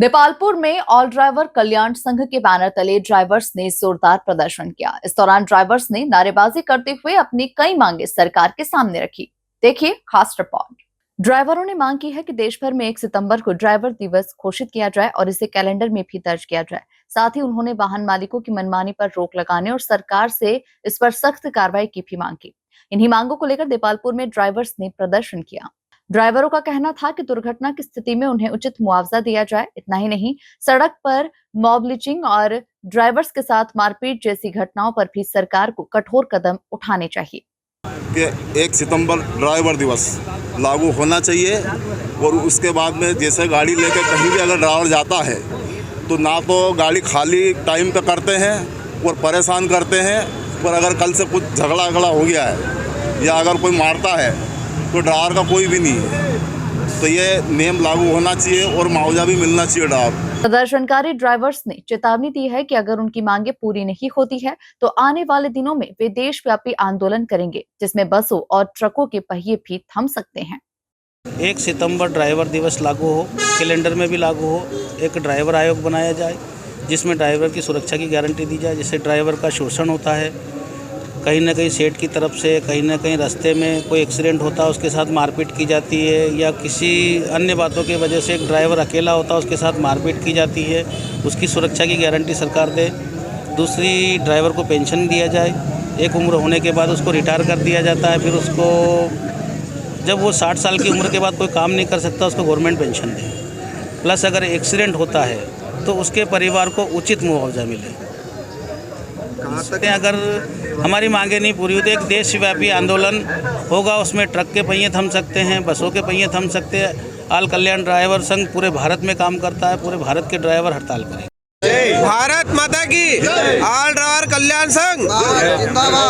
देपालपुर में all driver कल्याण संघ के बैनर तले ड्राइवर्स ने जोरदार प्रदर्शन किया। इस दौरान ड्राइवर्स ने नारेबाजी करते हुए अपनी कई मांगे सरकार के सामने रखी। देखिए खास रिपोर्ट। ड्राइवरों ने मांग की है कि देश भर में 1 सितंबर को ड्राइवर दिवस घोषित किया जाए और इसे कैलेंडर में भी दर्ज किया जाए। साथ ही उन्होंने वाहन मालिकों की मनमानी पर रोक लगाने और सरकार से इस पर सख्त कार्रवाई की भी मांग की। इन्हीं मांगों को लेकर देपालपुर में ड्राइवर्स ने प्रदर्शन किया। ड्राइवरों का कहना था कि दुर्घटना की स्थिति में उन्हें उचित मुआवजा दिया जाए। इतना ही नहीं, सड़क पर मॉब लिंचिंग और ड्राइवर्स के साथ मारपीट जैसी घटनाओं पर भी सरकार को कठोर कदम उठाने चाहिए। कि 1 सितंबर ड्राइवर दिवस लागू होना चाहिए और उसके बाद में जैसे गाड़ी लेकर कहीं भी अगर ड्राइवर जाता है तो ना तो गाड़ी खाली टाइम पे करते हैं और परेशान करते हैं, और अगर कल से कुछ झगड़ा हो गया है या अगर कोई मारता है तो ड्राइवर का कोई भी नहीं है। तो ये नियम लागू होना चाहिए और मुआवजा भी मिलना चाहिए ड्राइवर। प्रदर्शनकारी ड्राइवर्स ने चेतावनी दी है कि अगर उनकी मांगे पूरी नहीं होती है तो आने वाले दिनों में वे देशव्यापी आंदोलन करेंगे, जिसमें बसों और ट्रकों के पहिए भी थम सकते हैं। 1 सितंबर ड्राइवर दिवस लागू हो, कैलेंडर में भी लागू हो। एक ड्राइवर आयोग बनाया जाए जिसमें ड्राइवर की सुरक्षा की गारंटी दी जाए। जिससे ड्राइवर का शोषण होता है कहीं ना कहीं सेठ की तरफ से, कहीं ना कहीं रास्ते में कोई एक्सीडेंट होता है उसके साथ मारपीट की जाती है, या किसी अन्य बातों की वजह से एक ड्राइवर अकेला होता है उसके साथ मारपीट की जाती है। उसकी सुरक्षा की गारंटी सरकार दे। दूसरी, ड्राइवर को पेंशन दिया जाए। एक उम्र होने के बाद उसको रिटायर कर दिया जाता है, फिर उसको जब वो 60 साल की उम्र के बाद कोई काम नहीं कर सकता उसको गवर्नमेंट पेंशन दे। प्लस अगर एक्सीडेंट होता है तो उसके परिवार को उचित मुआवजा मिले। अगर हमारी मांगे नहीं पूरी होती, एक देशव्यापी आंदोलन होगा। उसमें ट्रक के पहिए थम सकते हैं, बसों के पहिए थम सकते हैं। ऑल कल्याण ड्राइवर संघ पूरे भारत में काम करता है, पूरे भारत के ड्राइवर हड़ताल करें। भारत माता की, ऑल ड्राइवर कल्याण संघ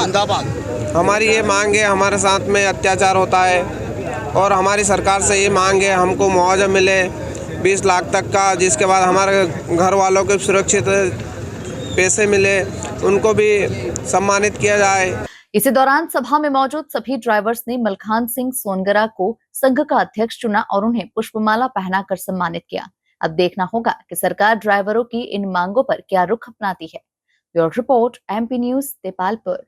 जिंदाबाद। हमारी ये मांग है, हमारे साथ में अत्याचार होता है और हमारी सरकार से ये मांग है हमको मुआवजा मिले 20 लाख तक का, जिसके बाद हमारे घर वालों को सुरक्षित पैसे मिले, उनको भी सम्मानित किया जाए। इसी दौरान सभा में मौजूद सभी ड्राइवर्स ने मलखान सिंह सोनगरा को संघ का अध्यक्ष चुना और उन्हें पुष्पमाला पहनाकर सम्मानित किया। अब देखना होगा कि सरकार ड्राइवरों की इन मांगों पर क्या रुख अपनाती है। Bureau report, MP news, Depalpur.